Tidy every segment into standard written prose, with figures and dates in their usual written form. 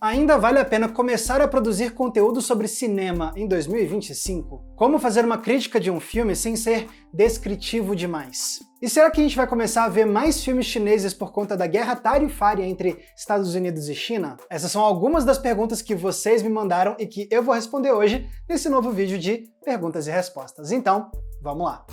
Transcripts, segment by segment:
Ainda vale a pena começar a produzir conteúdo sobre cinema em 2025? Como fazer uma crítica de um filme sem ser descritivo demais? E será que a gente vai começar a ver mais filmes chineses por conta da guerra tarifária entre Estados Unidos e China? Essas são algumas das perguntas que vocês me mandaram e que eu vou responder hoje nesse novo vídeo de perguntas e respostas. Então, vamos lá!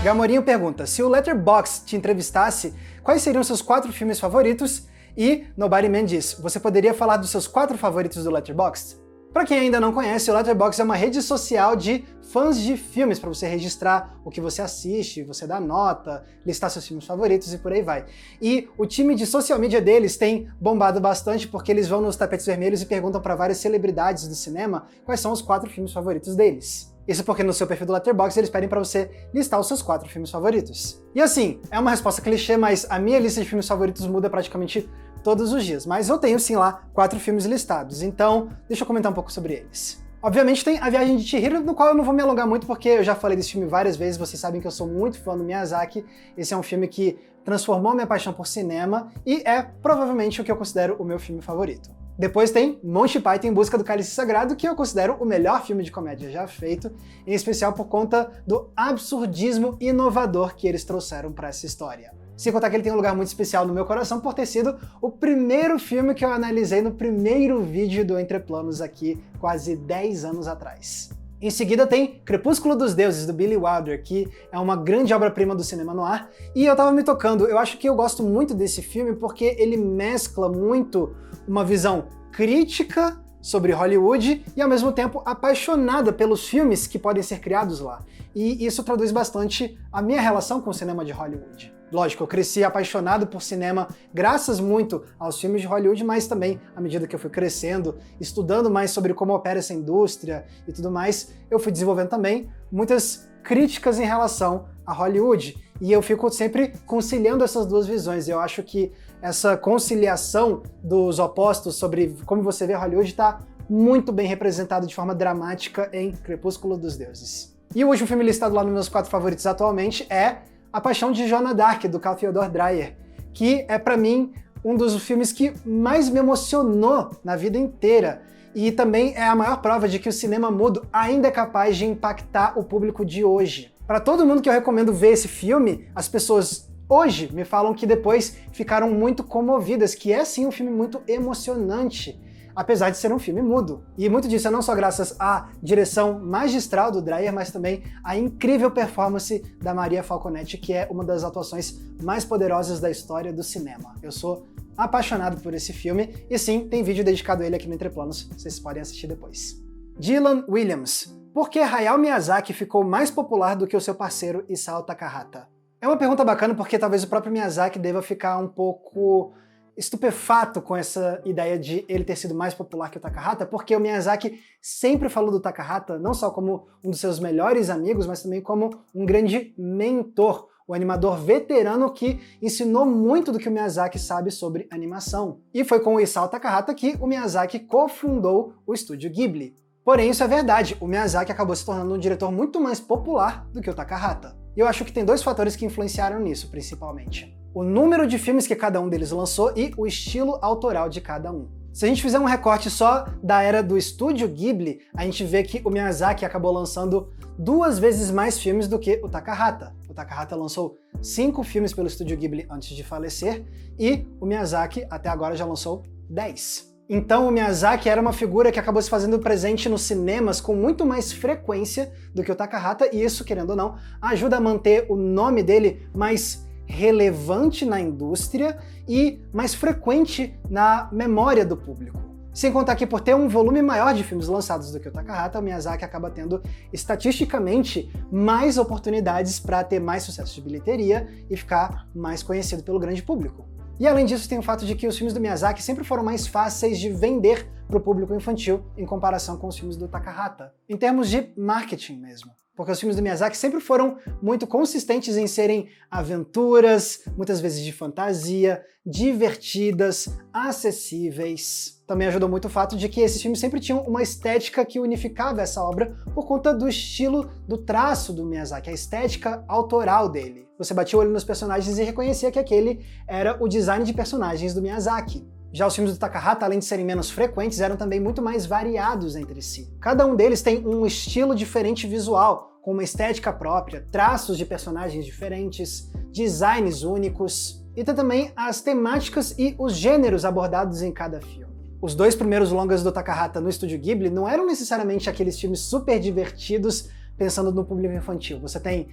Gamorinho pergunta, se o Letterboxd te entrevistasse, quais seriam seus 4 filmes favoritos? E Nobody Man diz, você poderia falar dos seus 4 favoritos do Letterboxd? Para quem ainda não conhece, o Letterboxd é uma rede social de fãs de filmes, para você registrar o que você assiste, você dá nota, listar seus filmes favoritos e por aí vai. E o time de social media deles tem bombado bastante porque eles vão nos tapetes vermelhos e perguntam para várias celebridades do cinema quais são os 4 filmes favoritos deles. Isso porque no seu perfil do Letterboxd eles pedem pra você listar os seus 4 filmes favoritos. E assim, é uma resposta clichê, mas a minha lista de filmes favoritos muda praticamente todos os dias. Mas eu tenho sim lá 4 filmes listados, então deixa eu comentar um pouco sobre eles. Obviamente tem A Viagem de Chihiro, no qual eu não vou me alongar muito porque eu já falei desse filme várias vezes, vocês sabem que eu sou muito fã do Miyazaki. Esse é um filme que transformou minha paixão por cinema e é provavelmente o que eu considero o meu filme favorito. Depois tem Monty Python em Busca do Cálice Sagrado, que eu considero o melhor filme de comédia já feito, em especial por conta do absurdismo inovador que eles trouxeram para essa história. Sem contar que ele tem um lugar muito especial no meu coração por ter sido o primeiro filme que eu analisei no primeiro vídeo do Entre Planos aqui, quase 10 anos atrás. Em seguida tem Crepúsculo dos Deuses, do Billy Wilder, que é uma grande obra-prima do cinema noir, e eu tava me tocando, eu acho que eu gosto muito desse filme porque ele mescla muito uma visão crítica sobre Hollywood e ao mesmo tempo apaixonada pelos filmes que podem ser criados lá. E isso traduz bastante a minha relação com o cinema de Hollywood. Lógico, eu cresci apaixonado por cinema graças muito aos filmes de Hollywood, mas também, à medida que eu fui crescendo, estudando mais sobre como opera essa indústria e tudo mais, eu fui desenvolvendo também muitas críticas em relação a Hollywood. E eu fico sempre conciliando essas duas visões. Eu acho que essa conciliação dos opostos sobre como você vê Hollywood está muito bem representado de forma dramática em Crepúsculo dos Deuses. E o último filme listado lá nos meus 4 favoritos atualmente é A Paixão de Joana d'Arc, do Carl Theodor Dreyer, que é pra mim um dos filmes que mais me emocionou na vida inteira. E também é a maior prova de que o cinema mudo ainda é capaz de impactar o público de hoje. Para todo mundo que eu recomendo ver esse filme, as pessoas hoje me falam que depois ficaram muito comovidas, que é sim um filme muito emocionante, apesar de ser um filme mudo. E muito disso é não só graças à direção magistral do Dreyer, mas também à incrível performance da Maria Falconetti, que é uma das atuações mais poderosas da história do cinema. Eu sou apaixonado por esse filme, e sim, tem vídeo dedicado a ele aqui no Entre Planos, vocês podem assistir depois. Dylan Williams. Por que Hayao Miyazaki ficou mais popular do que o seu parceiro Isao Takahata? É uma pergunta bacana porque talvez o próprio Miyazaki deva ficar um pouco estupefato com essa ideia de ele ter sido mais popular que o Takahata, porque o Miyazaki sempre falou do Takahata não só como um dos seus melhores amigos, mas também como um grande mentor, o animador veterano que ensinou muito do que o Miyazaki sabe sobre animação. E foi com o Isao Takahata que o Miyazaki cofundou o estúdio Ghibli. Porém, isso é verdade, o Miyazaki acabou se tornando um diretor muito mais popular do que o Takahata. E eu acho que tem 2 fatores que influenciaram nisso, principalmente. O número de filmes que cada um deles lançou e o estilo autoral de cada um. Se a gente fizer um recorte só da era do estúdio Ghibli, a gente vê que o Miyazaki acabou lançando 2 vezes mais filmes do que o Takahata. O Takahata lançou 5 filmes pelo estúdio Ghibli antes de falecer, e o Miyazaki até agora já lançou 10. Então o Miyazaki era uma figura que acabou se fazendo presente nos cinemas com muito mais frequência do que o Takahata, e isso, querendo ou não, ajuda a manter o nome dele mais relevante na indústria e mais frequente na memória do público. Sem contar que por ter um volume maior de filmes lançados do que o Takahata, o Miyazaki acaba tendo estatisticamente mais oportunidades para ter mais sucesso de bilheteria e ficar mais conhecido pelo grande público. E além disso tem o fato de que os filmes do Miyazaki sempre foram mais fáceis de vender para o público infantil em comparação com os filmes do Takahata, em termos de marketing mesmo. Porque os filmes do Miyazaki sempre foram muito consistentes em serem aventuras, muitas vezes de fantasia, divertidas, acessíveis. Também ajudou muito o fato de que esses filmes sempre tinham uma estética que unificava essa obra por conta do estilo, do traço do Miyazaki, a estética autoral dele. Você batia o olho nos personagens e reconhecia que aquele era o design de personagens do Miyazaki. Já os filmes do Takahata, além de serem menos frequentes, eram também muito mais variados entre si. Cada um deles tem um estilo diferente visual, com uma estética própria, traços de personagens diferentes, designs únicos, e tem também as temáticas e os gêneros abordados em cada filme. Os 2 primeiros longas do Takahata no Estúdio Ghibli não eram necessariamente aqueles filmes super divertidos pensando no público infantil. Você tem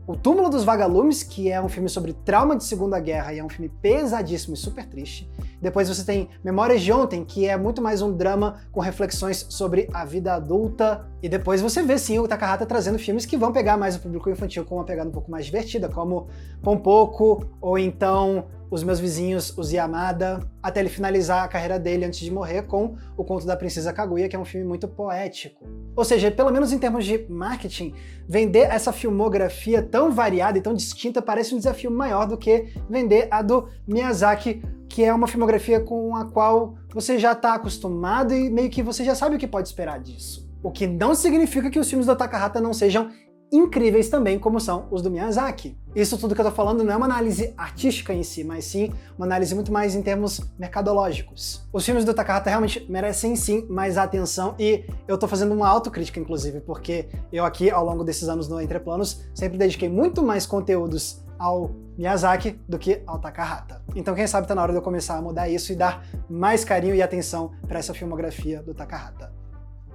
O Túmulo dos Vagalumes, que é um filme sobre trauma de Segunda Guerra e é um filme pesadíssimo e super triste. Depois você tem Memórias de Ontem, que é muito mais um drama com reflexões sobre a vida adulta. E depois você vê sim o Takahata trazendo filmes que vão pegar mais o público infantil com uma pegada um pouco mais divertida, como Pompoko, ou então Os Meus Vizinhos, os Yamada, até ele finalizar a carreira dele antes de morrer com O Conto da Princesa Kaguya, que é um filme muito poético. Ou seja, pelo menos em termos de marketing, vender essa filmografia tão variada e tão distinta parece um desafio maior do que vender a do Miyazaki, que é uma filmografia com a qual você já está acostumado e meio que você já sabe o que pode esperar disso. O que não significa que os filmes do Takahata não sejam incríveis também, como são os do Miyazaki. Isso tudo que eu tô falando não é uma análise artística em si, mas sim uma análise muito mais em termos mercadológicos. Os filmes do Takahata realmente merecem sim mais atenção e eu tô fazendo uma autocrítica, inclusive, porque eu aqui, ao longo desses anos no Entreplanos, sempre dediquei muito mais conteúdos ao Miyazaki do que ao Takahata. Então quem sabe tá na hora de eu começar a mudar isso e dar mais carinho e atenção para essa filmografia do Takahata.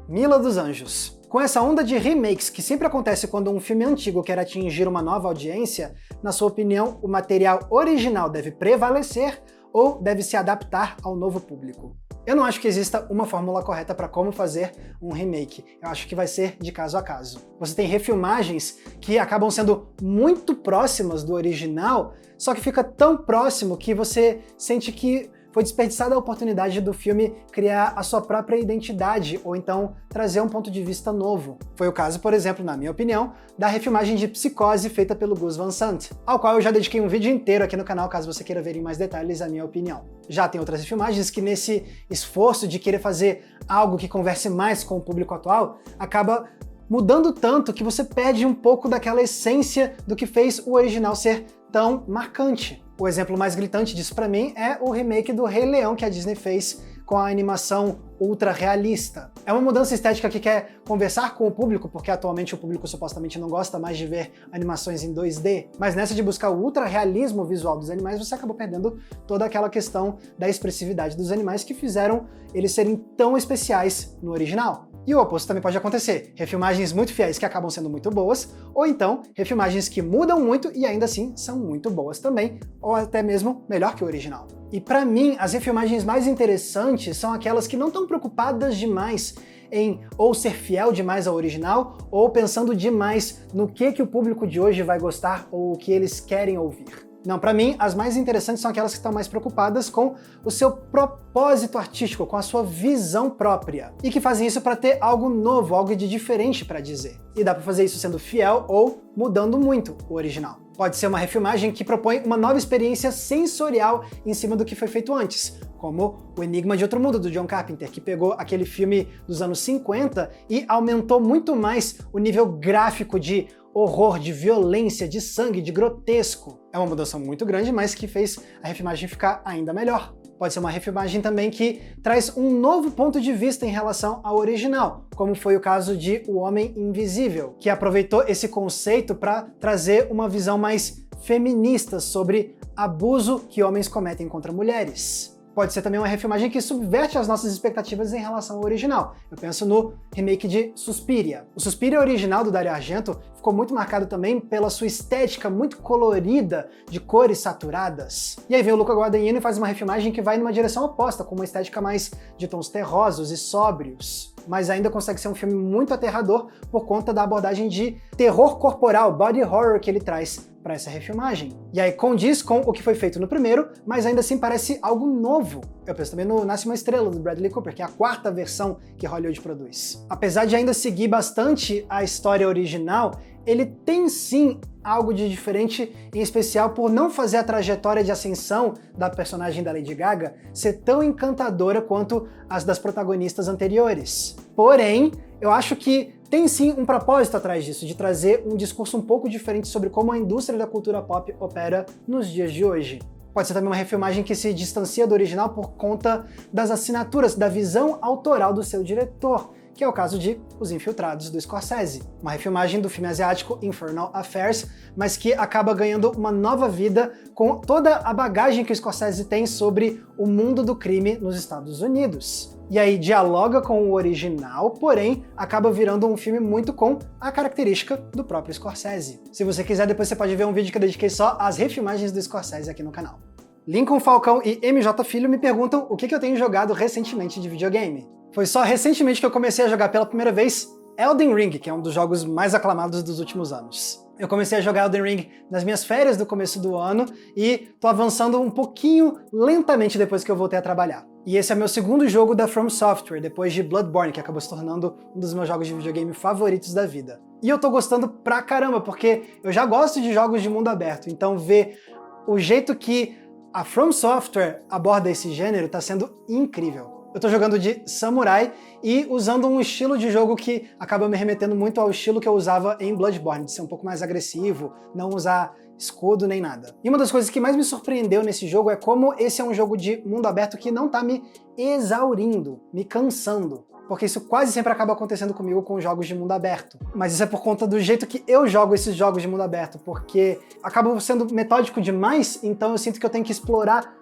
Mila dos Anjos. Com essa onda de remakes que sempre acontece quando um filme antigo quer atingir uma nova audiência, na sua opinião, o material original deve prevalecer ou deve se adaptar ao novo público? Eu não acho que exista uma fórmula correta para como fazer um remake. Eu acho que vai ser de caso a caso. Você tem refilmagens que acabam sendo muito próximas do original, só que fica tão próximo que você sente que foi desperdiçada a oportunidade do filme criar a sua própria identidade, ou então trazer um ponto de vista novo. Foi o caso, por exemplo, na minha opinião, da refilmagem de Psicose feita pelo Gus Van Sant, ao qual eu já dediquei um vídeo inteiro aqui no canal, caso você queira ver em mais detalhes a minha opinião. Já tem outras refilmagens que, nesse esforço de querer fazer algo que converse mais com o público atual, acaba mudando tanto que você perde um pouco daquela essência do que fez o original ser tão marcante. O exemplo mais gritante disso pra mim é o remake do Rei Leão que a Disney fez com a animação ultra realista. É uma mudança estética que quer conversar com o público, porque atualmente o público supostamente não gosta mais de ver animações em 2D, mas nessa de buscar o ultra realismo visual dos animais, você acabou perdendo toda aquela questão da expressividade dos animais que fizeram eles serem tão especiais no original. E o oposto também pode acontecer, refilmagens muito fiéis que acabam sendo muito boas, ou então refilmagens que mudam muito e ainda assim são muito boas também, ou até mesmo melhor que o original. E pra mim, as refilmagens mais interessantes são aquelas que não estão preocupadas demais em ou ser fiel demais ao original, ou pensando demais no que o público de hoje vai gostar ou o que eles querem ouvir. Não, pra mim, as mais interessantes são aquelas que estão mais preocupadas com o seu propósito artístico, com a sua visão própria, e que fazem isso para ter algo novo, algo de diferente para dizer. E dá para fazer isso sendo fiel ou mudando muito o original. Pode ser uma refilmagem que propõe uma nova experiência sensorial em cima do que foi feito antes, como O Enigma de Outro Mundo, do John Carpenter, que pegou aquele filme dos anos 50 e aumentou muito mais o nível gráfico de horror, de violência, de sangue, de grotesco. É uma mudança muito grande, mas que fez a refilmagem ficar ainda melhor. Pode ser uma refilmagem também que traz um novo ponto de vista em relação ao original, como foi o caso de O Homem Invisível, que aproveitou esse conceito para trazer uma visão mais feminista sobre abuso que homens cometem contra mulheres. Pode ser também uma refilmagem que subverte as nossas expectativas em relação ao original. Eu penso no remake de Suspiria. O Suspiria original do Dario Argento ficou muito marcado também pela sua estética muito colorida, de cores saturadas. E aí vem o Luca Guadagnino e faz uma refilmagem que vai numa direção oposta, com uma estética mais de tons terrosos e sóbrios. Mas ainda consegue ser um filme muito aterrador por conta da abordagem de terror corporal, body horror que ele traz para essa refilmagem. E aí condiz com o que foi feito no primeiro, mas ainda assim parece algo novo. Eu penso também no Nasce uma Estrela, do Bradley Cooper, que é a quarta versão que Hollywood produz. Apesar de ainda seguir bastante a história original, ele tem sim algo de diferente, em especial por não fazer a trajetória de ascensão da personagem da Lady Gaga ser tão encantadora quanto as das protagonistas anteriores. Porém, eu acho que tem sim um propósito atrás disso, de trazer um discurso um pouco diferente sobre como a indústria da cultura pop opera nos dias de hoje. Pode ser também uma refilmagem que se distancia do original por conta das assinaturas, da visão autoral do seu diretor, que é o caso de Os Infiltrados, do Scorsese. Uma refilmagem do filme asiático Infernal Affairs, mas que acaba ganhando uma nova vida com toda a bagagem que o Scorsese tem sobre o mundo do crime nos Estados Unidos. E aí dialoga com o original, porém acaba virando um filme muito com a característica do próprio Scorsese. Se você quiser, depois você pode ver um vídeo que eu dediquei só às refilmagens do Scorsese aqui no canal. Lincoln Falcão e MJ Filho me perguntam o que eu tenho jogado recentemente de videogame. Foi só recentemente que eu comecei a jogar pela primeira vez Elden Ring, que é um dos jogos mais aclamados dos últimos anos. Eu comecei a jogar Elden Ring nas minhas férias do começo do ano e tô avançando um pouquinho lentamente depois que eu voltei a trabalhar. E esse é meu segundo jogo da From Software, depois de Bloodborne, que acabou se tornando um dos meus jogos de videogame favoritos da vida. E eu tô gostando pra caramba, porque eu já gosto de jogos de mundo aberto, então ver o jeito que a From Software aborda esse gênero tá sendo incrível. Eu tô jogando de samurai e usando um estilo de jogo que acaba me remetendo muito ao estilo que eu usava em Bloodborne, de ser um pouco mais agressivo, não usar escudo nem nada. E uma das coisas que mais me surpreendeu nesse jogo é como esse é um jogo de mundo aberto que não tá me exaurindo, me cansando. Porque isso quase sempre acaba acontecendo comigo com jogos de mundo aberto. Mas isso é por conta do jeito que eu jogo esses jogos de mundo aberto, porque acabo sendo metódico demais, então eu sinto que eu tenho que explorar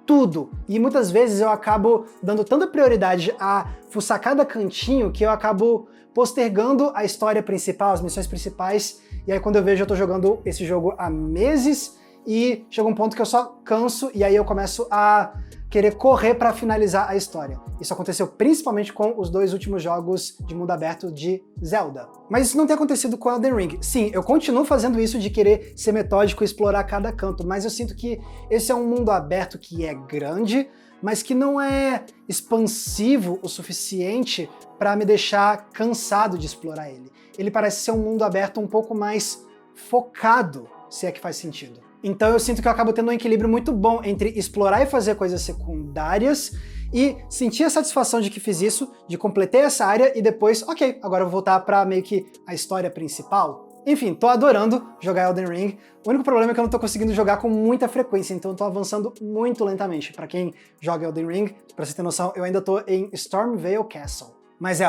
tudo. E muitas vezes eu acabo dando tanta prioridade a fuçar cada cantinho que eu acabo postergando a história principal, as missões principais, e aí quando eu vejo eu tô jogando esse jogo há meses e chega um ponto que eu só canso e aí eu começo a querer correr para finalizar a história. Isso aconteceu principalmente com os dois últimos jogos de mundo aberto de Zelda. Mas isso não tem acontecido com Elden Ring. Sim, eu continuo fazendo isso de querer ser metódico e explorar cada canto, mas eu sinto que esse é um mundo aberto que é grande, mas que não é expansivo o suficiente para me deixar cansado de explorar ele. Ele parece ser um mundo aberto um pouco mais focado, se é que faz sentido. Então eu sinto que eu acabo tendo um equilíbrio muito bom entre explorar e fazer coisas secundárias e sentir a satisfação de que fiz isso, de completei essa área e depois, ok, agora eu vou voltar pra meio que a história principal. Enfim, tô adorando jogar Elden Ring. O único problema é que eu não tô conseguindo jogar com muita frequência, então eu tô avançando muito lentamente. Pra quem joga Elden Ring, pra você ter noção, eu ainda tô em Stormveil Castle. Mas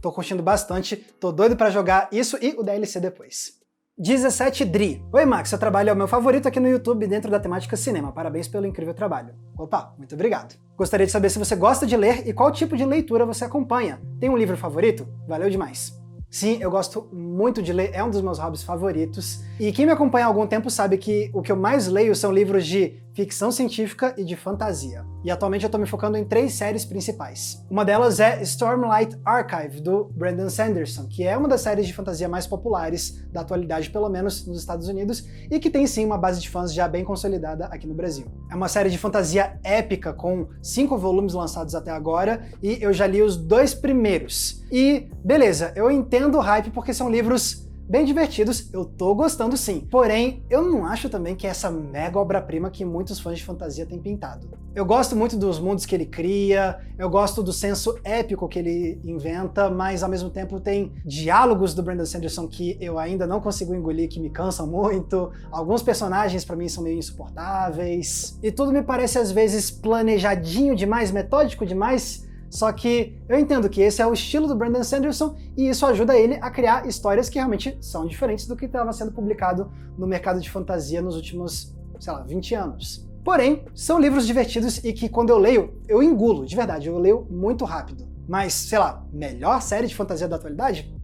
tô curtindo bastante, tô doido pra jogar isso e o DLC depois. 17 Dri. Oi Max, seu trabalho é o meu favorito aqui no YouTube dentro da temática cinema. Parabéns pelo incrível trabalho. Opa, muito obrigado. Gostaria de saber se você gosta de ler e qual tipo de leitura você acompanha. Tem um livro favorito? Valeu demais. Sim, eu gosto muito de ler, é um dos meus hobbies favoritos. E quem me acompanha há algum tempo sabe que o que eu mais leio são livros de ficção científica e de fantasia. E atualmente eu tô me focando em 3 séries principais. Uma delas é Stormlight Archive, do Brandon Sanderson, que é uma das séries de fantasia mais populares da atualidade, pelo menos nos Estados Unidos, e que tem sim uma base de fãs já bem consolidada aqui no Brasil. É uma série de fantasia épica, com 5 volumes lançados até agora, e eu já li os 2 primeiros. E beleza, eu entendo o hype porque são livros bem divertidos, eu tô gostando sim. Porém, eu não acho também que é essa mega obra-prima que muitos fãs de fantasia têm pintado. Eu gosto muito dos mundos que ele cria, eu gosto do senso épico que ele inventa, mas ao mesmo tempo tem diálogos do Brandon Sanderson que eu ainda não consigo engolir, que me cansam muito. Alguns personagens pra mim são meio insuportáveis. E tudo me parece às vezes planejadinho demais, metódico demais. Só que eu entendo que esse é o estilo do Brandon Sanderson e isso ajuda ele a criar histórias que realmente são diferentes do que estava sendo publicado no mercado de fantasia nos últimos, sei lá, 20 anos. Porém, são livros divertidos e que quando eu leio, eu engulo, de verdade, eu leio muito rápido. Mas, sei lá, melhor série de fantasia da atualidade?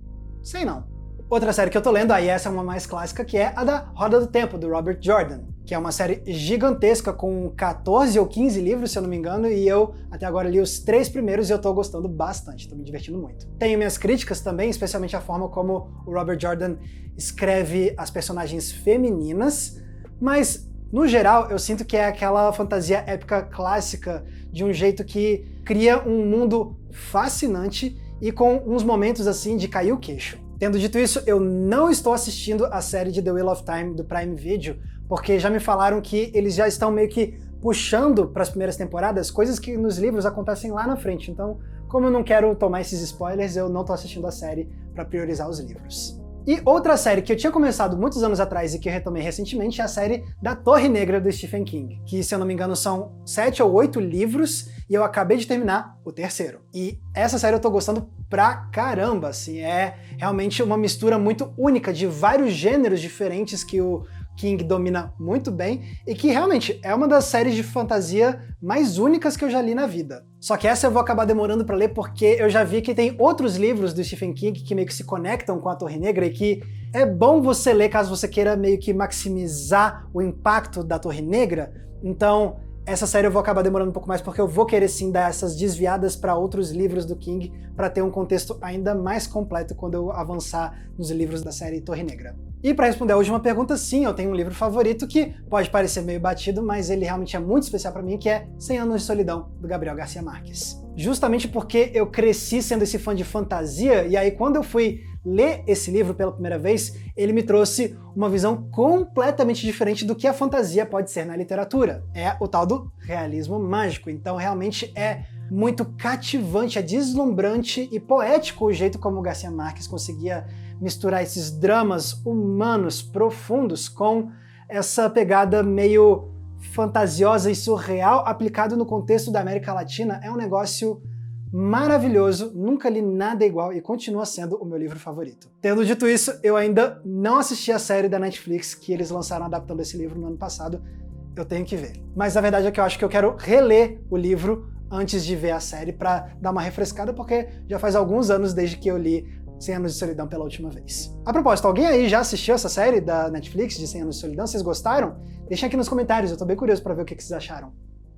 Sei não. Outra série que eu tô lendo, aí essa é uma mais clássica, que é a da Roda do Tempo, do Robert Jordan, que é uma série gigantesca com 14 ou 15 livros, se eu não me engano, e eu até agora li os 3 primeiros e eu tô gostando bastante, tô me divertindo muito. Tenho minhas críticas também, especialmente a forma como o Robert Jordan escreve as personagens femininas, mas no geral eu sinto que é aquela fantasia épica clássica de um jeito que cria um mundo fascinante e com uns momentos assim de cair o queixo. Tendo dito isso, eu não estou assistindo a série de The Wheel of Time do Prime Video, porque já me falaram que eles já estão meio que puxando para as primeiras temporadas coisas que nos livros acontecem lá na frente. Então, como eu não quero tomar esses spoilers, eu não estou assistindo a série para priorizar os livros. E outra série que eu tinha começado muitos anos atrás e que eu retomei recentemente é a série da Torre Negra do Stephen King, que, se eu não me engano, são 7 ou 8 livros e eu acabei de terminar o terceiro. E essa série eu tô gostando pra caramba, assim, é realmente uma mistura muito única de vários gêneros diferentes que o King domina muito bem e que realmente é uma das séries de fantasia mais únicas que eu já li na vida. Só que essa eu vou acabar demorando pra ler porque eu já vi que tem outros livros do Stephen King que meio que se conectam com a Torre Negra e que é bom você ler caso você queira meio que maximizar o impacto da Torre Negra. Então, essa série eu vou acabar demorando um pouco mais porque eu vou querer sim dar essas desviadas para outros livros do King para ter um contexto ainda mais completo quando eu avançar nos livros da série Torre Negra. E para responder a última pergunta, sim, eu tenho um livro favorito que pode parecer meio batido, mas ele realmente é muito especial para mim, que é 100 Anos de Solidão, do Gabriel Garcia Marques. Justamente porque eu cresci sendo esse fã de fantasia, e aí quando eu fui ler esse livro pela primeira vez, ele me trouxe uma visão completamente diferente do que a fantasia pode ser na literatura. É o tal do realismo mágico, então realmente é muito cativante, é deslumbrante e poético o jeito como o Garcia Marques conseguia misturar esses dramas humanos profundos com essa pegada meio fantasiosa e surreal aplicado no contexto da América Latina. É um negócio maravilhoso, nunca li nada igual e continua sendo o meu livro favorito. Tendo dito isso, eu ainda não assisti a série da Netflix que eles lançaram adaptando esse livro no ano passado, eu tenho que ver. Mas a verdade é que eu acho que eu quero reler o livro antes de ver a série pra dar uma refrescada, porque já faz alguns anos desde que eu li 100 Anos de Solidão pela última vez. A propósito, alguém aí já assistiu essa série da Netflix de 100 Anos de Solidão? Vocês gostaram? Deixem aqui nos comentários, eu tô bem curioso pra ver o que vocês acharam.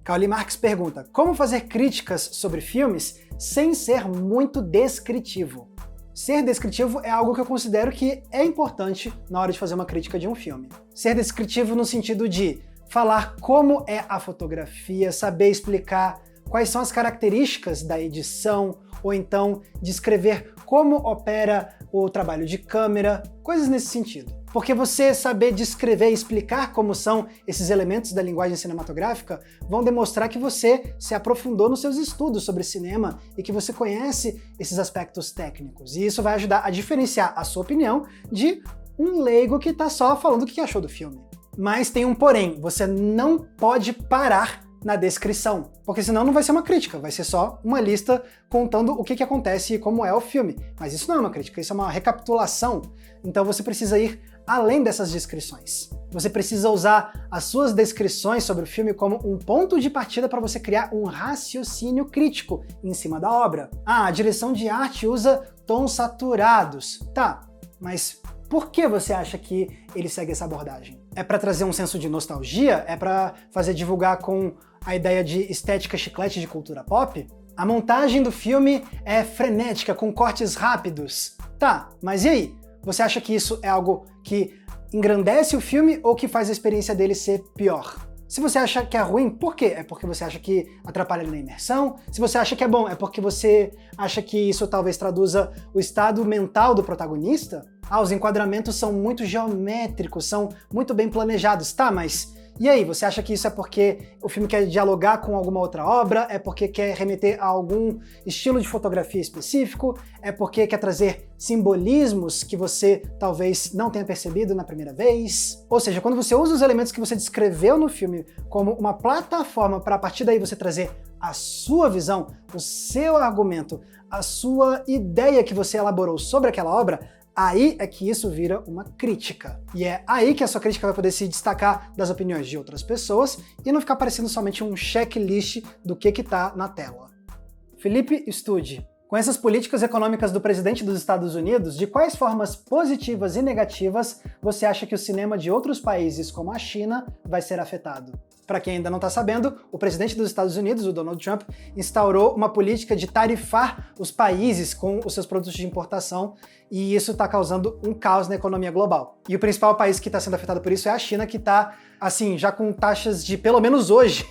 Cauli Marques pergunta: como fazer críticas sobre filmes sem ser muito descritivo? Ser descritivo é algo que eu considero que é importante na hora de fazer uma crítica de um filme. Ser descritivo no sentido de falar como é a fotografia, saber explicar quais são as características da edição, ou então descrever como opera o trabalho de câmera, coisas nesse sentido. Porque você saber descrever e explicar como são esses elementos da linguagem cinematográfica vão demonstrar que você se aprofundou nos seus estudos sobre cinema e que você conhece esses aspectos técnicos. E isso vai ajudar a diferenciar a sua opinião de um leigo que tá só falando o que achou do filme. Mas tem um porém, você não pode parar na descrição, porque senão não vai ser uma crítica, vai ser só uma lista contando o que acontece e como é o filme. Mas isso não é uma crítica, isso é uma recapitulação, então você precisa ir além dessas descrições. Você precisa usar as suas descrições sobre o filme como um ponto de partida para você criar um raciocínio crítico em cima da obra. Ah, a direção de arte usa tons saturados. Tá, mas por que você acha que ele segue essa abordagem? É para trazer um senso de nostalgia? É para fazer divulgar com a ideia de estética chiclete de cultura pop? A montagem do filme é frenética, com cortes rápidos. Tá, mas e aí? Você acha que isso é algo que engrandece o filme ou que faz a experiência dele ser pior? Se você acha que é ruim, por quê? É porque você acha que atrapalha na imersão? Se você acha que é bom, é porque você acha que isso talvez traduza o estado mental do protagonista? Ah, os enquadramentos são muito geométricos, são muito bem planejados. Tá, mas e aí? Você acha que isso é porque o filme quer dialogar com alguma outra obra? É porque quer remeter a algum estilo de fotografia específico? É porque quer trazer simbolismos que você talvez não tenha percebido na primeira vez? Ou seja, quando você usa os elementos que você descreveu no filme como uma plataforma para a partir daí você trazer a sua visão, o seu argumento, a sua ideia que você elaborou sobre aquela obra, aí é que isso vira uma crítica. E é aí que a sua crítica vai poder se destacar das opiniões de outras pessoas e não ficar parecendo somente um checklist do que tá na tela. Felipe Stude: com essas políticas econômicas do presidente dos Estados Unidos, de quais formas positivas e negativas você acha que o cinema de outros países como a China vai ser afetado? Para quem ainda não está sabendo, o presidente dos Estados Unidos, o Donald Trump, instaurou uma política de tarifar os países com os seus produtos de importação, e isso está causando um caos na economia global. E o principal país que está sendo afetado por isso é a China, que está, assim, já com taxas de, pelo menos hoje,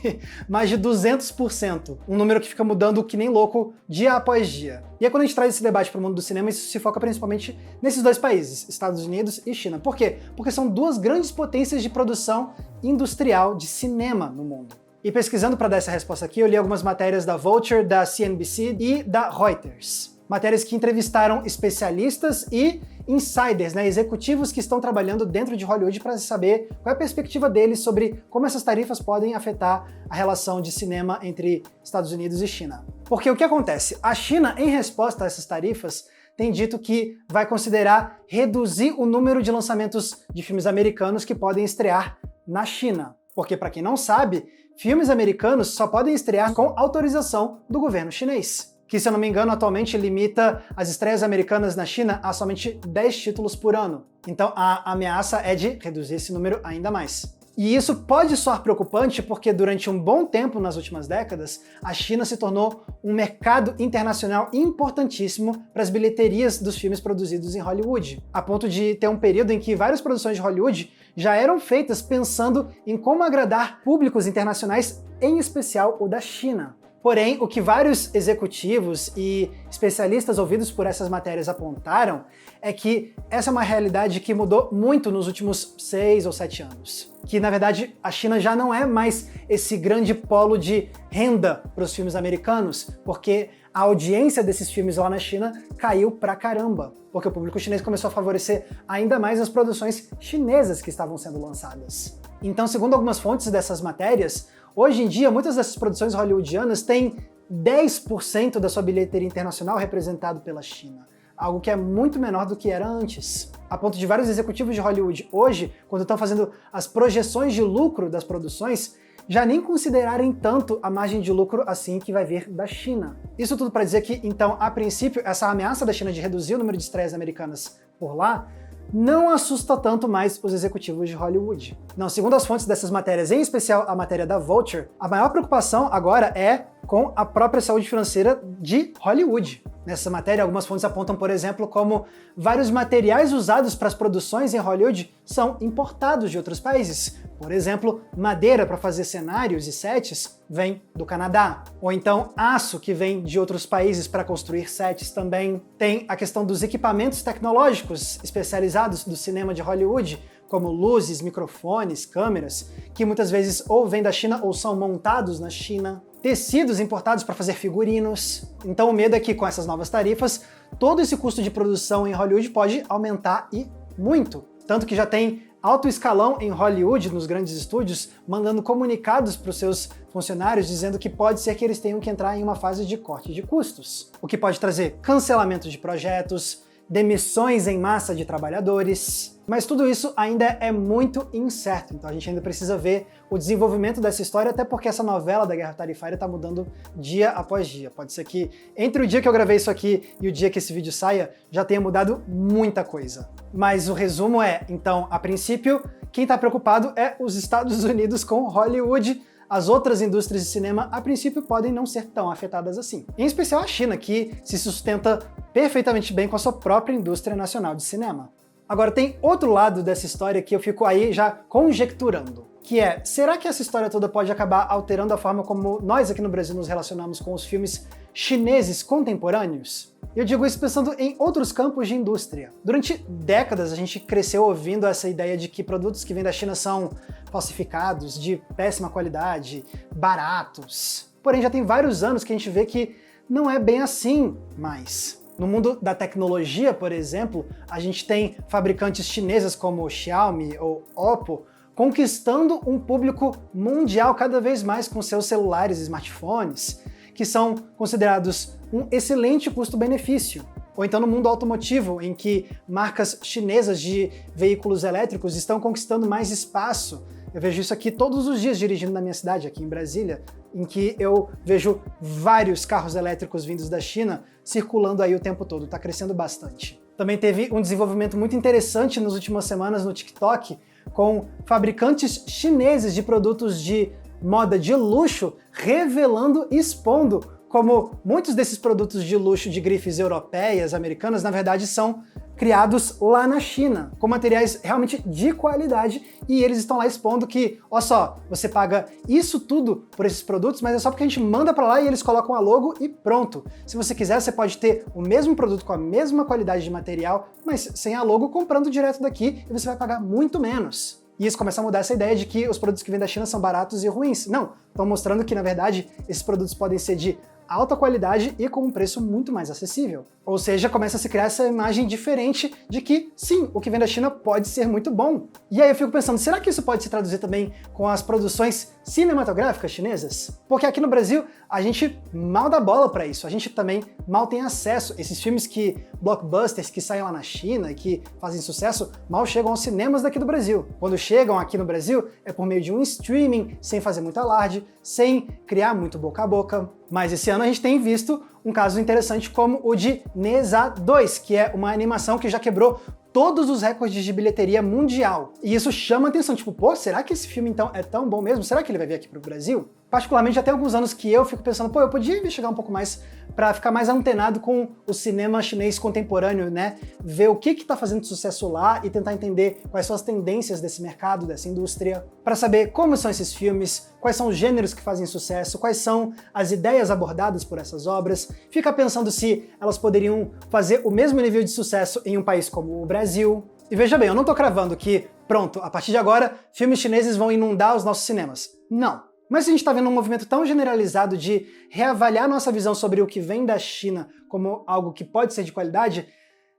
mais de 200%. Um número que fica mudando que nem louco dia após dia. E aí quando a gente traz esse debate para o mundo do cinema, isso se foca principalmente nesses dois países, Estados Unidos e China. Por quê? Porque são duas grandes potências de produção industrial de cinema no mundo. E pesquisando para dar essa resposta aqui, eu li algumas matérias da Vulture, da CNBC e da Reuters. Matérias que entrevistaram especialistas e insiders, né, executivos que estão trabalhando dentro de Hollywood para saber qual é a perspectiva deles sobre como essas tarifas podem afetar a relação de cinema entre Estados Unidos e China. Porque o que acontece? A China, em resposta a essas tarifas, tem dito que vai considerar reduzir o número de lançamentos de filmes americanos que podem estrear na China. Porque, para quem não sabe, filmes americanos só podem estrear com autorização do governo chinês, que, se eu não me engano, atualmente limita as estreias americanas na China a somente 10 títulos por ano. Então a ameaça é de reduzir esse número ainda mais. E isso pode soar preocupante porque durante um bom tempo nas últimas décadas, a China se tornou um mercado internacional importantíssimo para as bilheterias dos filmes produzidos em Hollywood, a ponto de ter um período em que várias produções de Hollywood já eram feitas pensando em como agradar públicos internacionais, em especial o da China. Porém, o que vários executivos e especialistas ouvidos por essas matérias apontaram é que essa é uma realidade que mudou muito nos últimos 6 ou 7 anos. Que, na verdade, a China já não é mais esse grande polo de renda para os filmes americanos, porque a audiência desses filmes lá na China caiu pra caramba, porque o público chinês começou a favorecer ainda mais as produções chinesas que estavam sendo lançadas. Então, segundo algumas fontes dessas matérias, hoje em dia, muitas dessas produções hollywoodianas têm 10% da sua bilheteria internacional representado pela China, algo que é muito menor do que era antes. A ponto de vários executivos de Hollywood hoje, quando estão fazendo as projeções de lucro das produções, já nem considerarem tanto a margem de lucro assim que vai vir da China. Isso tudo para dizer que, então, a princípio, essa ameaça da China de reduzir o número de estreias americanas por lá não assusta tanto mais os executivos de Hollywood. Não, segundo as fontes dessas matérias, em especial a matéria da Vulture, a maior preocupação agora é com a própria saúde financeira de Hollywood. Nessa matéria, algumas fontes apontam, por exemplo, como vários materiais usados para as produções em Hollywood são importados de outros países. Por exemplo, madeira para fazer cenários e sets vem do Canadá. Ou então aço que vem de outros países para construir sets também. Tem a questão dos equipamentos tecnológicos especializados do cinema de Hollywood, como luzes, microfones, câmeras, que muitas vezes ou vêm da China ou são montados na China. Tecidos importados para fazer figurinos. Então o medo é que com essas novas tarifas, todo esse custo de produção em Hollywood pode aumentar e muito. Tanto que já tem alto escalão em Hollywood, nos grandes estúdios, mandando comunicados para os seus funcionários dizendo que pode ser que eles tenham que entrar em uma fase de corte de custos, o que pode trazer cancelamento de projetos, demissões em massa de trabalhadores. Mas tudo isso ainda é muito incerto, então a gente ainda precisa ver o desenvolvimento dessa história, até porque essa novela da guerra tarifária está mudando dia após dia. Pode ser que entre o dia que eu gravei isso aqui e o dia que esse vídeo saia, já tenha mudado muita coisa. Mas o resumo é, então, a princípio, quem está preocupado é os Estados Unidos com Hollywood. As outras indústrias de cinema, a princípio, podem não ser tão afetadas assim. Em especial a China, que se sustenta perfeitamente bem com a sua própria indústria nacional de cinema. Agora, tem outro lado dessa história que eu fico aí já conjecturando, que é, será que essa história toda pode acabar alterando a forma como nós aqui no Brasil nos relacionamos com os filmes chineses contemporâneos? Eu digo isso pensando em outros campos de indústria. Durante décadas a gente cresceu ouvindo essa ideia de que produtos que vêm da China são falsificados, de péssima qualidade, baratos. Porém, já tem vários anos que a gente vê que não é bem assim mais. No mundo da tecnologia, por exemplo, a gente tem fabricantes chinesas como Xiaomi ou Oppo conquistando um público mundial cada vez mais com seus celulares e smartphones, que são considerados um excelente custo-benefício. Ou então no mundo automotivo, em que marcas chinesas de veículos elétricos estão conquistando mais espaço. Eu vejo isso aqui todos os dias dirigindo na minha cidade, aqui em Brasília, em que eu vejo vários carros elétricos vindos da China circulando aí o tempo todo, está crescendo bastante. Também teve um desenvolvimento muito interessante nas últimas semanas no TikTok, com fabricantes chineses de produtos de moda de luxo revelando e expondo como muitos desses produtos de luxo de grifes europeias, americanas, na verdade são criados lá na China, com materiais realmente de qualidade, e eles estão lá expondo que, ó só, você paga isso tudo por esses produtos, mas é só porque a gente manda para lá e eles colocam a logo e pronto. Se você quiser, você pode ter o mesmo produto com a mesma qualidade de material, mas sem a logo, comprando direto daqui, e você vai pagar muito menos. E isso começa a mudar essa ideia de que os produtos que vêm da China são baratos e ruins. Não, estão mostrando que, na verdade, esses produtos podem ser de alta qualidade e com um preço muito mais acessível. Ou seja, começa a se criar essa imagem diferente de que, sim, o que vem da China pode ser muito bom. E aí eu fico pensando, será que isso pode se traduzir também com as produções cinematográficas chinesas? Porque aqui no Brasil, a gente mal dá bola para isso, a gente também mal tem acesso. Esses filmes blockbusters que saem lá na China e que fazem sucesso, mal chegam aos cinemas daqui do Brasil. Quando chegam aqui no Brasil, é por meio de um streaming, sem fazer muito alarde, sem criar muito boca a boca. Mas esse ano a gente tem visto um caso interessante como o de Neza 2, que é uma animação que já quebrou todos os recordes de bilheteria mundial. E isso chama atenção, tipo, pô, será que esse filme então é tão bom mesmo? Será que ele vai vir aqui pro Brasil? Particularmente, já tem alguns anos que eu fico pensando, pô, eu podia investigar um pouco mais para ficar mais antenado com o cinema chinês contemporâneo, né? Ver o que tá fazendo sucesso lá e tentar entender quais são as tendências desse mercado, dessa indústria, para saber como são esses filmes, quais são os gêneros que fazem sucesso, quais são as ideias abordadas por essas obras. Fica pensando se elas poderiam fazer o mesmo nível de sucesso em um país como o Brasil. E veja bem, eu não tô cravando que, pronto, a partir de agora, filmes chineses vão inundar os nossos cinemas. Não. Mas se a gente está vendo um movimento tão generalizado de reavaliar nossa visão sobre o que vem da China como algo que pode ser de qualidade,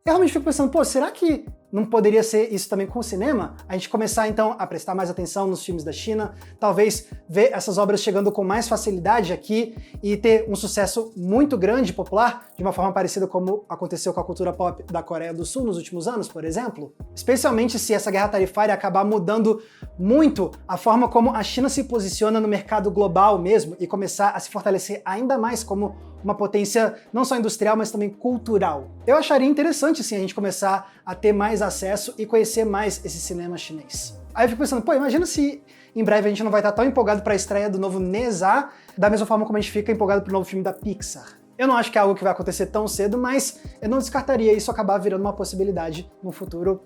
eu realmente fico pensando, pô, será que não poderia ser isso também com o cinema? A gente começar então a prestar mais atenção nos filmes da China, talvez ver essas obras chegando com mais facilidade aqui e ter um sucesso muito grande, popular, de uma forma parecida como aconteceu com a cultura pop da Coreia do Sul nos últimos anos, por exemplo? Especialmente se essa guerra tarifária acabar mudando muito a forma como a China se posiciona no mercado global mesmo e começar a se fortalecer ainda mais como uma potência não só industrial, mas também cultural. Eu acharia interessante, sim, a gente começar a ter mais acesso e conhecer mais esse cinema chinês. Aí eu fico pensando, pô, imagina se em breve a gente não vai estar tão empolgado para a estreia do novo Neza, da mesma forma como a gente fica empolgado pro novo filme da Pixar. Eu não acho que é algo que vai acontecer tão cedo, mas eu não descartaria isso acabar virando uma possibilidade no futuro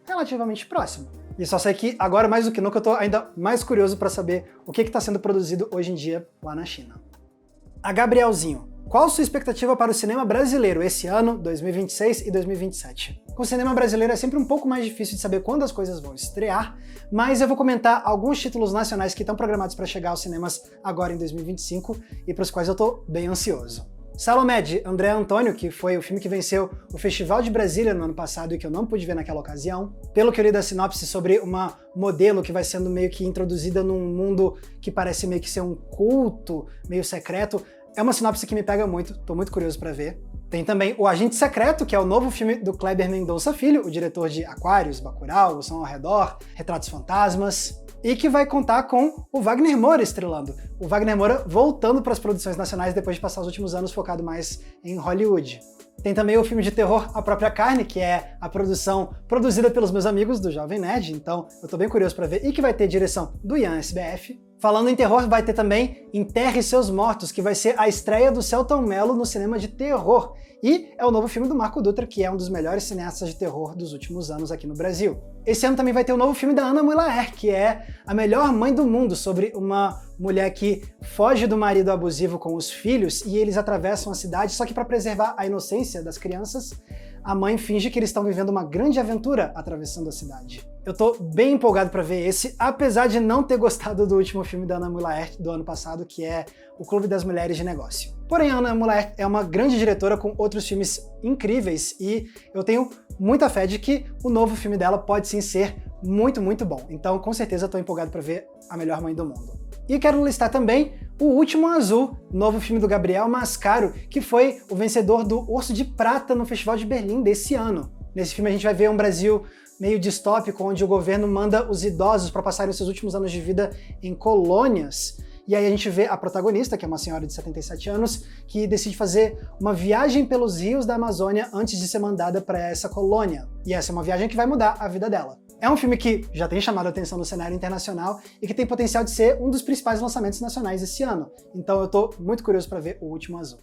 relativamente próximo. E só sei que agora, mais do que nunca, eu tô ainda mais curioso para saber o que está sendo produzido hoje em dia lá na China. A Gabrielzinho. Qual sua expectativa para o cinema brasileiro esse ano, 2026 e 2027? Com o cinema brasileiro é sempre um pouco mais difícil de saber quando as coisas vão estrear, mas eu vou comentar alguns títulos nacionais que estão programados para chegar aos cinemas agora em 2025 e para os quais eu tô bem ansioso. Salomé, de André Antônio, que foi o filme que venceu o Festival de Brasília no ano passado e que eu não pude ver naquela ocasião. Pelo que eu li da sinopse sobre uma modelo que vai sendo meio que introduzida num mundo que parece meio que ser um culto, meio secreto, é uma sinopse que me pega muito, tô muito curioso pra ver. Tem também O Agente Secreto, que é o novo filme do Kleber Mendonça Filho, o diretor de Aquários, Bacurau, O Som ao Redor, Retratos Fantasmas, e que vai contar com o Wagner Moura estrelando. O Wagner Moura voltando para as produções nacionais depois de passar os últimos anos focado mais em Hollywood. Tem também o filme de terror A Própria Carne, que é a produção produzida pelos meus amigos do Jovem Nerd, então eu tô bem curioso para ver, e que vai ter direção do Ian SBF. Falando em terror, vai ter também Enterre Seus Mortos, que vai ser a estreia do Selton Mello no cinema de terror. E é o novo filme do Marco Dutra, que é um dos melhores cineastas de terror dos últimos anos aqui no Brasil. Esse ano também vai ter o novo filme da Ana Mulaer, que é a melhor mãe do mundo, sobre uma mulher que foge do marido abusivo com os filhos e eles atravessam a cidade, só que para preservar a inocência das crianças, a mãe finge que eles estão vivendo uma grande aventura atravessando a cidade. Eu tô bem empolgado para ver esse, apesar de não ter gostado do último filme da Ana Mulaer do ano passado, que é O Clube das Mulheres de Negócio. Porém, a Ana Mulaer é uma grande diretora com outros filmes incríveis e eu tenho muita fé de que o novo filme dela pode sim ser muito, muito bom. Então, com certeza, tô empolgado para ver A Melhor Mãe do Mundo. E quero listar também O Último Azul, novo filme do Gabriel Mascaro, que foi o vencedor do Urso de Prata no Festival de Berlim desse ano. Nesse filme a gente vai ver um Brasil meio distópico, onde o governo manda os idosos para passarem os seus últimos anos de vida em colônias. E aí a gente vê a protagonista, que é uma senhora de 77 anos, que decide fazer uma viagem pelos rios da Amazônia antes de ser mandada para essa colônia. E essa é uma viagem que vai mudar a vida dela. É um filme que já tem chamado a atenção no cenário internacional e que tem potencial de ser um dos principais lançamentos nacionais esse ano. Então eu tô muito curioso para ver O Último Azul.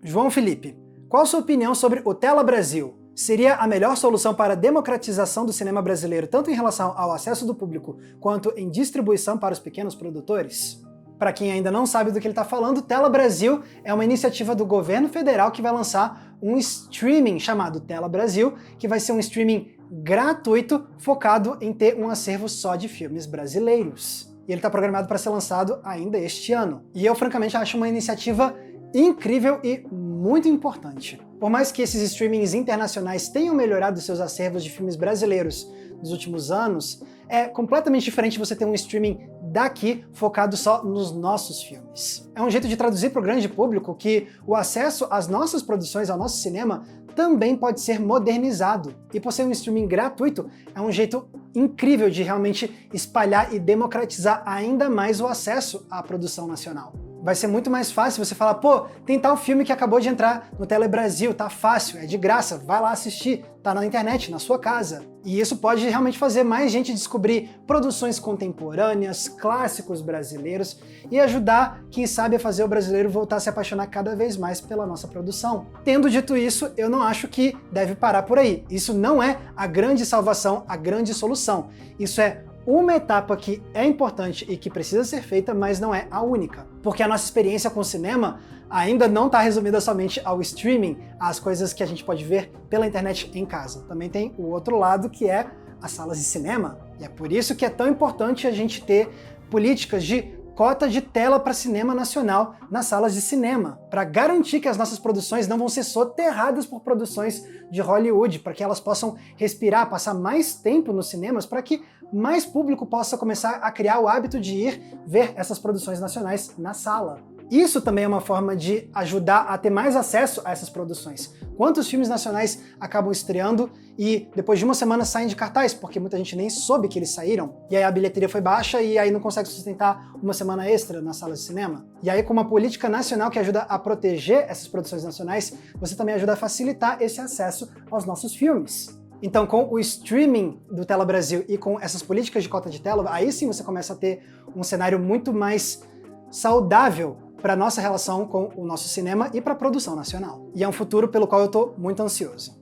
João Felipe, qual a sua opinião sobre o Tela Brasil? Seria a melhor solução para a democratização do cinema brasileiro, tanto em relação ao acesso do público, quanto em distribuição para os pequenos produtores? Para quem ainda não sabe do que ele está falando, Tela Brasil é uma iniciativa do governo federal que vai lançar um streaming chamado Tela Brasil, que vai ser um streaming gratuito focado em ter um acervo só de filmes brasileiros. E ele está programado para ser lançado ainda este ano. E eu, francamente, acho uma iniciativa incrível e muito importante. Por mais que esses streamings internacionais tenham melhorado seus acervos de filmes brasileiros nos últimos anos, é completamente diferente você ter um streaming daqui focado só nos nossos filmes. É um jeito de traduzir para o grande público que o acesso às nossas produções, ao nosso cinema, também pode ser modernizado. E por ser um streaming gratuito, é um jeito incrível de realmente espalhar e democratizar ainda mais o acesso à produção nacional. Vai ser muito mais fácil você falar, pô, tem tal filme que acabou de entrar no Telebrasil, tá fácil, é de graça, vai lá assistir, tá na internet, na sua casa. E isso pode realmente fazer mais gente descobrir produções contemporâneas, clássicos brasileiros e ajudar, quem sabe, a fazer o brasileiro voltar a se apaixonar cada vez mais pela nossa produção. Tendo dito isso, eu não acho que deve parar por aí. Isso não é a grande salvação, a grande solução. Isso é uma etapa que é importante e que precisa ser feita, mas não é a única. Porque a nossa experiência com o cinema ainda não está resumida somente ao streaming, às coisas que a gente pode ver pela internet em casa. Também tem o outro lado, que é as salas de cinema. E é por isso que é tão importante a gente ter políticas de cota de tela para cinema nacional nas salas de cinema, para garantir que as nossas produções não vão ser soterradas por produções de Hollywood, para que elas possam respirar, passar mais tempo nos cinemas, para que mais público possa começar a criar o hábito de ir ver essas produções nacionais na sala. Isso também é uma forma de ajudar a ter mais acesso a essas produções. Quantos filmes nacionais acabam estreando e depois de uma semana saem de cartaz, porque muita gente nem soube que eles saíram, e aí a bilheteria foi baixa e aí não consegue sustentar uma semana extra nas salas de cinema? E aí, com uma política nacional que ajuda a proteger essas produções nacionais, você também ajuda a facilitar esse acesso aos nossos filmes. Então, com o streaming do Tela Brasil e com essas políticas de cota de tela, aí sim você começa a ter um cenário muito mais saudável para a nossa relação com o nosso cinema e para a produção nacional. E é um futuro pelo qual eu estou muito ansioso.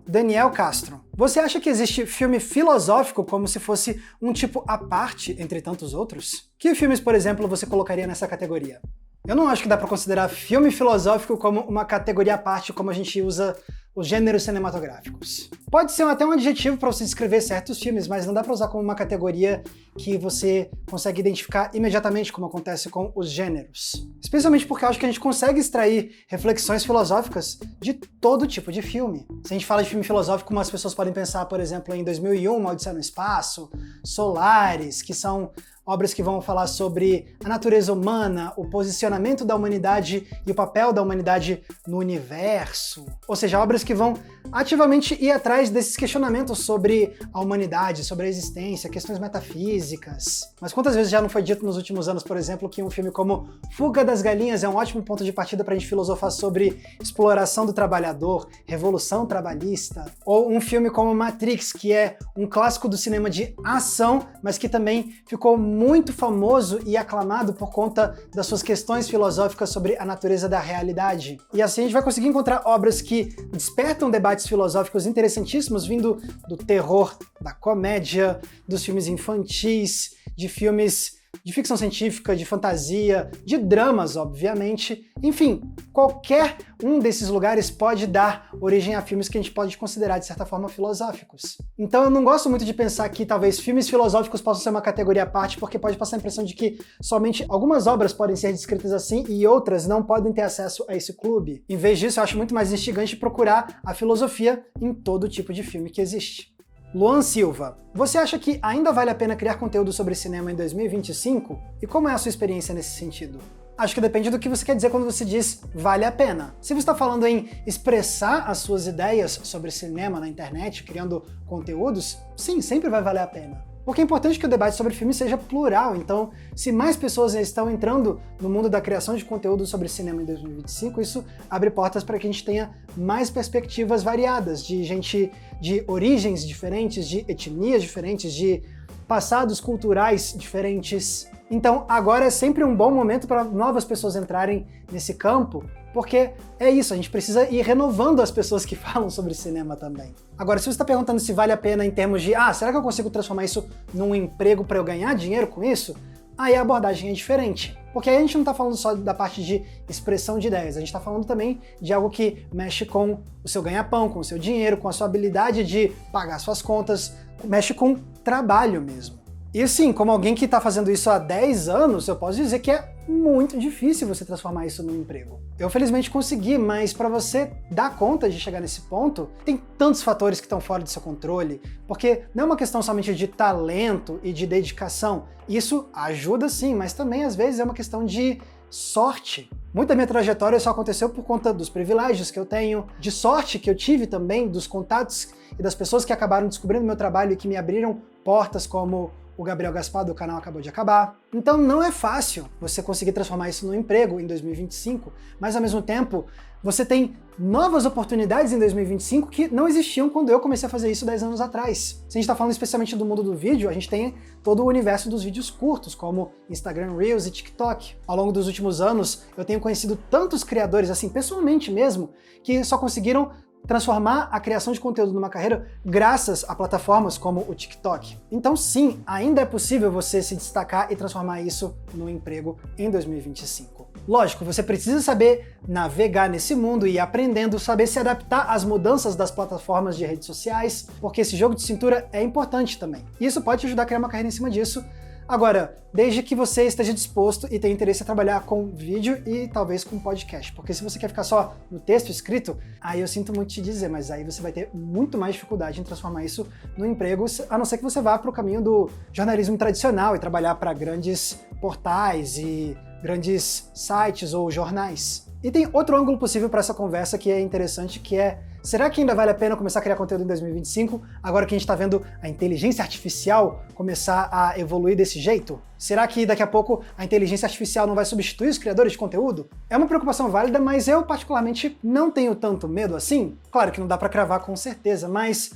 Daniel Castro, você acha que existe filme filosófico como se fosse um tipo à parte entre tantos outros? Que filmes, por exemplo, você colocaria nessa categoria? Eu não acho que dá para considerar filme filosófico como uma categoria à parte, como a gente usa os gêneros cinematográficos. Pode ser até um adjetivo para você descrever certos filmes, mas não dá para usar como uma categoria que você consegue identificar imediatamente, como acontece com os gêneros. Especialmente porque eu acho que a gente consegue extrair reflexões filosóficas de todo tipo de filme. Se a gente fala de filme filosófico, como as pessoas podem pensar, por exemplo, em 2001, Uma Odisseia no Espaço, Solaris, que são obras que vão falar sobre a natureza humana, o posicionamento da humanidade e o papel da humanidade no universo. Ou seja, obras que vão ativamente ir atrás desses questionamentos sobre a humanidade, sobre a existência, questões metafísicas. Mas quantas vezes já não foi dito nos últimos anos, por exemplo, que um filme como Fuga das Galinhas é um ótimo ponto de partida para a gente filosofar sobre exploração do trabalhador, revolução trabalhista, ou um filme como Matrix, que é um clássico do cinema de ação, mas que também ficou muito famoso e aclamado por conta das suas questões filosóficas sobre a natureza da realidade. E assim a gente vai conseguir encontrar obras que despertam debates filosóficos interessantíssimos vindo do terror, da comédia, dos filmes infantis, de filmes de ficção científica, de fantasia, de dramas, obviamente. Enfim, qualquer um desses lugares pode dar origem a filmes que a gente pode considerar, de certa forma, filosóficos. Então eu não gosto muito de pensar que talvez filmes filosóficos possam ser uma categoria à parte, porque pode passar a impressão de que somente algumas obras podem ser descritas assim e outras não podem ter acesso a esse clube. Em vez disso, eu acho muito mais instigante procurar a filosofia em todo tipo de filme que existe. Luan Silva, você acha que ainda vale a pena criar conteúdo sobre cinema em 2025? E como é a sua experiência nesse sentido? Acho que depende do que você quer dizer quando você diz vale a pena. Se você está falando em expressar as suas ideias sobre cinema na internet, criando conteúdos, sim, sempre vai valer a pena. Porque é importante que o debate sobre filme seja plural, então se mais pessoas estão entrando no mundo da criação de conteúdo sobre cinema em 2025, isso abre portas para que a gente tenha mais perspectivas variadas, de gente de origens diferentes, de etnias diferentes, de passados culturais diferentes. Então agora é sempre um bom momento para novas pessoas entrarem nesse campo, porque é isso, a gente precisa ir renovando as pessoas que falam sobre cinema também. Agora, se você está perguntando se vale a pena em termos de será que eu consigo transformar isso num emprego para eu ganhar dinheiro com isso? Aí a abordagem é diferente. Porque aí a gente não está falando só da parte de expressão de ideias, a gente está falando também de algo que mexe com o seu ganha-pão, com o seu dinheiro, com a sua habilidade de pagar suas contas, mexe com trabalho mesmo. E sim, como alguém que está fazendo isso há 10 anos, eu posso dizer que é muito difícil você transformar isso num emprego. Eu felizmente consegui, mas para você dar conta de chegar nesse ponto, tem tantos fatores que estão fora do seu controle, porque não é uma questão somente de talento e de dedicação. Isso ajuda sim, mas também às vezes é uma questão de sorte. Muita minha trajetória só aconteceu por conta dos privilégios que eu tenho, de sorte que eu tive também, dos contatos e das pessoas que acabaram descobrindo meu trabalho e que me abriram portas, como o Gabriel Gaspar do canal Acabou de Acabar. Então não é fácil você conseguir transformar isso num emprego em 2025, mas ao mesmo tempo você tem novas oportunidades em 2025 que não existiam quando eu comecei a fazer isso 10 anos atrás. Se a gente está falando especialmente do mundo do vídeo, a gente tem todo o universo dos vídeos curtos, como Instagram Reels e TikTok. Ao longo dos últimos anos, eu tenho conhecido tantos criadores, assim, pessoalmente mesmo, que só conseguiram transformar a criação de conteúdo numa carreira graças a plataformas como o TikTok. Então sim, ainda é possível você se destacar e transformar isso num emprego em 2025. Lógico, você precisa saber navegar nesse mundo e ir aprendendo, saber se adaptar às mudanças das plataformas de redes sociais, porque esse jogo de cintura é importante também. E isso pode te ajudar a criar uma carreira em cima disso. Agora, desde que você esteja disposto e tenha interesse em trabalhar com vídeo e talvez com podcast, porque se você quer ficar só no texto escrito, aí eu sinto muito te dizer, mas aí você vai ter muito mais dificuldade em transformar isso no emprego, a não ser que você vá para o caminho do jornalismo tradicional e trabalhar para grandes portais e grandes sites ou jornais. E tem outro ângulo possível para essa conversa que é interessante, que é: será que ainda vale a pena começar a criar conteúdo em 2025, agora que a gente está vendo a inteligência artificial começar a evoluir desse jeito? Será que daqui a pouco a inteligência artificial não vai substituir os criadores de conteúdo? É uma preocupação válida, mas eu particularmente não tenho tanto medo assim. Claro que não dá para cravar com certeza, mas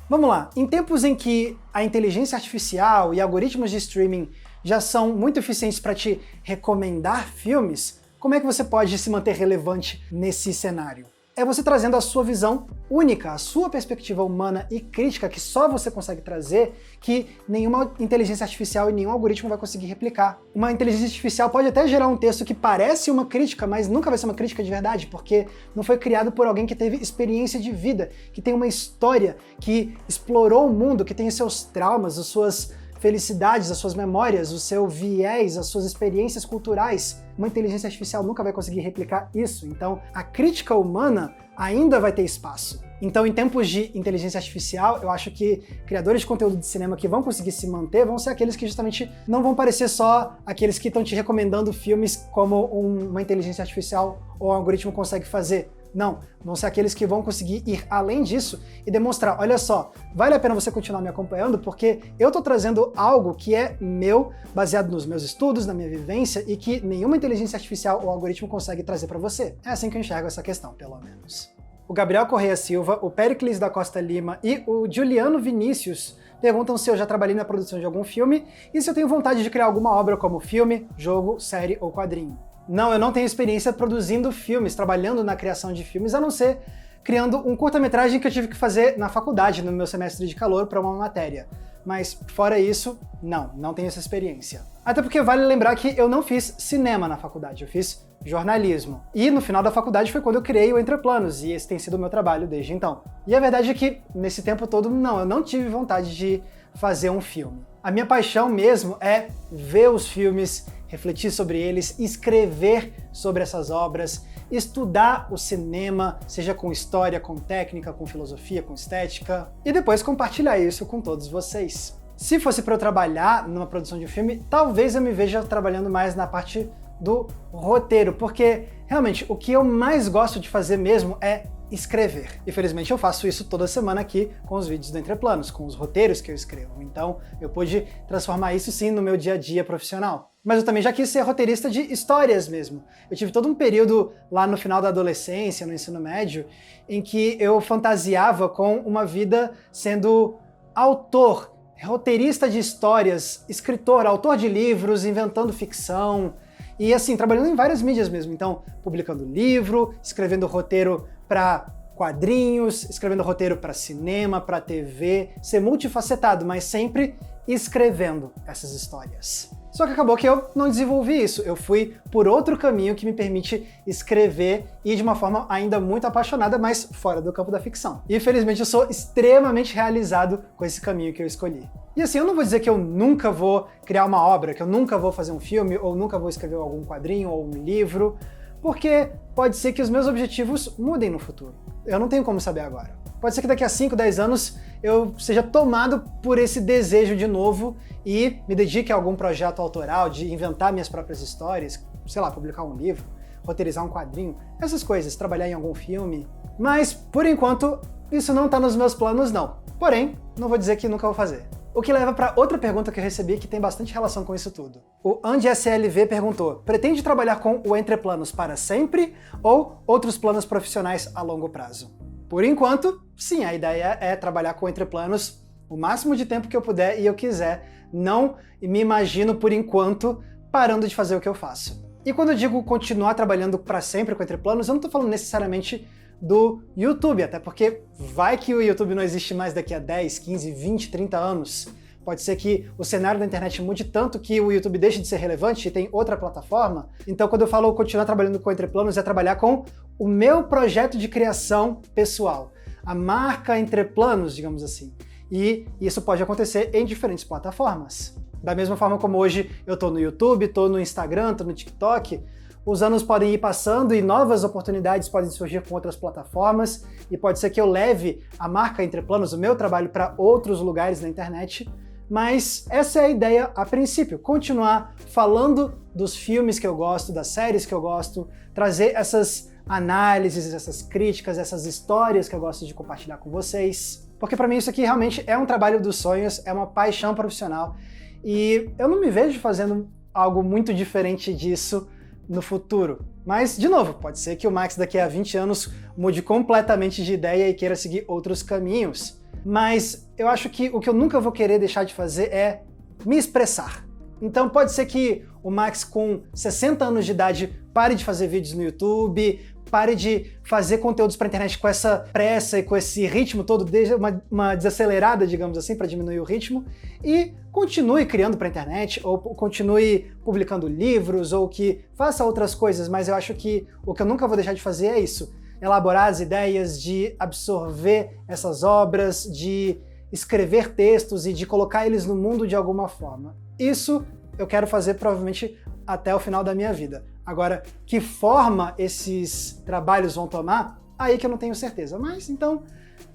vamos lá. Em tempos em que a inteligência artificial e algoritmos de streaming já são muito eficientes para te recomendar filmes, como é que você pode se manter relevante nesse cenário? É você trazendo a sua visão única, a sua perspectiva humana e crítica que só você consegue trazer, que nenhuma inteligência artificial e nenhum algoritmo vai conseguir replicar. Uma inteligência artificial pode até gerar um texto que parece uma crítica, mas nunca vai ser uma crítica de verdade, porque não foi criado por alguém que teve experiência de vida, que tem uma história, que explorou o mundo, que tem os seus traumas, as suas felicidades, as suas memórias, o seu viés, as suas experiências culturais. Uma inteligência artificial nunca vai conseguir replicar isso, então a crítica humana ainda vai ter espaço. Então, em tempos de inteligência artificial, eu acho que criadores de conteúdo de cinema que vão conseguir se manter vão ser aqueles que justamente não vão parecer só aqueles que estão te recomendando filmes como uma inteligência artificial ou um algoritmo consegue fazer. Não, vão ser aqueles que vão conseguir ir além disso e demonstrar: olha só, vale a pena você continuar me acompanhando porque eu tô trazendo algo que é meu, baseado nos meus estudos, na minha vivência e que nenhuma inteligência artificial ou algoritmo consegue trazer para você. É assim que eu enxergo essa questão, pelo menos. O Gabriel Correia Silva, o Pericles da Costa Lima e o Juliano Vinícius perguntam se eu já trabalhei na produção de algum filme e se eu tenho vontade de criar alguma obra como filme, jogo, série ou quadrinho. Não, eu não tenho experiência produzindo filmes, trabalhando na criação de filmes, a não ser criando um curta-metragem que eu tive que fazer na faculdade, no meu semestre de calor, para uma matéria. Mas, fora isso, não tenho essa experiência. Até porque vale lembrar que eu não fiz cinema na faculdade, eu fiz jornalismo. E no final da faculdade foi quando eu criei o Entreplanos, e esse tem sido o meu trabalho desde então. E a verdade é que, nesse tempo todo, eu não tive vontade de fazer um filme. A minha paixão mesmo é ver os filmes, refletir sobre eles, escrever sobre essas obras, estudar o cinema, seja com história, com técnica, com filosofia, com estética, e depois compartilhar isso com todos vocês. Se fosse para eu trabalhar numa produção de um filme, talvez eu me veja trabalhando mais na parte do roteiro, porque realmente o que eu mais gosto de fazer mesmo é escrever. E felizmente eu faço isso toda semana aqui com os vídeos do Entreplanos, com os roteiros que eu escrevo. Então eu pude transformar isso sim no meu dia a dia profissional. Mas eu também já quis ser roteirista de histórias mesmo. Eu tive todo um período lá no final da adolescência, no ensino médio, em que eu fantasiava com uma vida sendo autor, roteirista de histórias, escritor, autor de livros, inventando ficção, e assim, trabalhando em várias mídias mesmo. Então, publicando livro, escrevendo roteiro para quadrinhos, escrevendo roteiro para cinema, para TV, ser multifacetado, mas sempre escrevendo essas histórias. Só que acabou que eu não desenvolvi isso, eu fui por outro caminho que me permite escrever e de uma forma ainda muito apaixonada, mas fora do campo da ficção. E felizmente eu sou extremamente realizado com esse caminho que eu escolhi. E assim, eu não vou dizer que eu nunca vou criar uma obra, que eu nunca vou fazer um filme, ou nunca vou escrever algum quadrinho ou um livro, porque pode ser que os meus objetivos mudem no futuro. Eu não tenho como saber agora. Pode ser que daqui a 5, 10 anos eu seja tomado por esse desejo de novo e me dedique a algum projeto autoral, de inventar minhas próprias histórias, sei lá, publicar um livro, roteirizar um quadrinho, essas coisas, trabalhar em algum filme. Mas, por enquanto, isso não tá nos meus planos, não. Porém, não vou dizer que nunca vou fazer. O que leva para outra pergunta que eu recebi que tem bastante relação com isso tudo. O Andy SLV perguntou: pretende trabalhar com o Entreplanos para sempre ou outros planos profissionais a longo prazo? Por enquanto, sim, a ideia é trabalhar com o Entreplanos o máximo de tempo que eu puder e eu quiser. Não me imagino, por enquanto, parando de fazer o que eu faço. E quando eu digo continuar trabalhando para sempre com o Entreplanos, eu não estou falando necessariamente do YouTube, até porque vai que o YouTube não existe mais daqui a 10, 15, 20, 30 anos. Pode ser que o cenário da internet mude tanto que o YouTube deixe de ser relevante e tem outra plataforma. Então, quando eu falo continuar trabalhando com Entreplanos, é trabalhar com o meu projeto de criação pessoal. A marca Entreplanos, digamos assim. E isso pode acontecer em diferentes plataformas. Da mesma forma como hoje eu tô no YouTube, tô no Instagram, tô no TikTok, os anos podem ir passando e novas oportunidades podem surgir com outras plataformas e pode ser que eu leve a marca Entreplanos, o meu trabalho, para outros lugares na internet, mas essa é a ideia a princípio, continuar falando dos filmes que eu gosto, das séries que eu gosto, trazer essas análises, essas críticas, essas histórias que eu gosto de compartilhar com vocês, porque para mim isso aqui realmente é um trabalho dos sonhos, é uma paixão profissional e eu não me vejo fazendo algo muito diferente disso no futuro. Mas, de novo, pode ser que o Max daqui a 20 anos mude completamente de ideia e queira seguir outros caminhos. Mas eu acho que o que eu nunca vou querer deixar de fazer é me expressar. Então pode ser que o Max com 60 anos de idade pare de fazer vídeos no YouTube, pare de fazer conteúdos para a internet com essa pressa e com esse ritmo todo, dê uma desacelerada, digamos assim, para diminuir o ritmo, e continue criando para a internet, ou continue publicando livros, ou que faça outras coisas, mas eu acho que o que eu nunca vou deixar de fazer é isso, elaborar as ideias, de absorver essas obras, de escrever textos e de colocar eles no mundo de alguma forma. Isso eu quero fazer provavelmente até o final da minha vida. Agora, que forma esses trabalhos vão tomar, aí que eu não tenho certeza. Mas, então,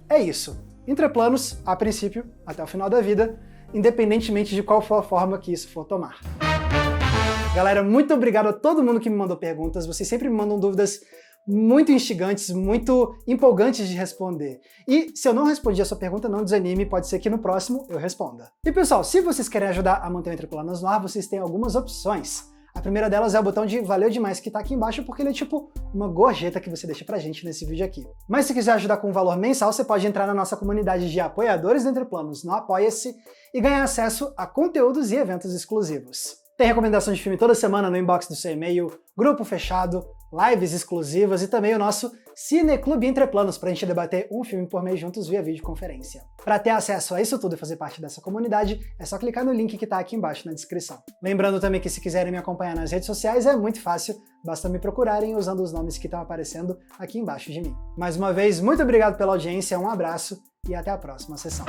é isso. Entreplanos, a princípio, até o final da vida, independentemente de qual for a forma que isso for tomar. Galera, muito obrigado a todo mundo que me mandou perguntas. Vocês sempre me mandam dúvidas muito instigantes, muito empolgantes de responder. E se eu não respondi a sua pergunta, não desanime, pode ser que no próximo eu responda. E pessoal, se vocês querem ajudar a manter o Entreplanos no ar, vocês têm algumas opções. A primeira delas é o botão de valeu demais que tá aqui embaixo, porque ele é tipo uma gorjeta que você deixa pra gente nesse vídeo aqui. Mas se quiser ajudar com um valor mensal, você pode entrar na nossa comunidade de apoiadores do Entreplanos no Apoia-se e ganhar acesso a conteúdos e eventos exclusivos. Tem recomendação de filme toda semana no inbox do seu e-mail, grupo fechado, lives exclusivas e também o nosso Cineclube Entreplanos para a gente debater um filme por mês juntos via videoconferência. Para ter acesso a isso tudo e fazer parte dessa comunidade, é só clicar no link que está aqui embaixo na descrição. Lembrando também que se quiserem me acompanhar nas redes sociais é muito fácil, basta me procurarem usando os nomes que estão aparecendo aqui embaixo de mim. Mais uma vez, muito obrigado pela audiência, um abraço e até a próxima sessão.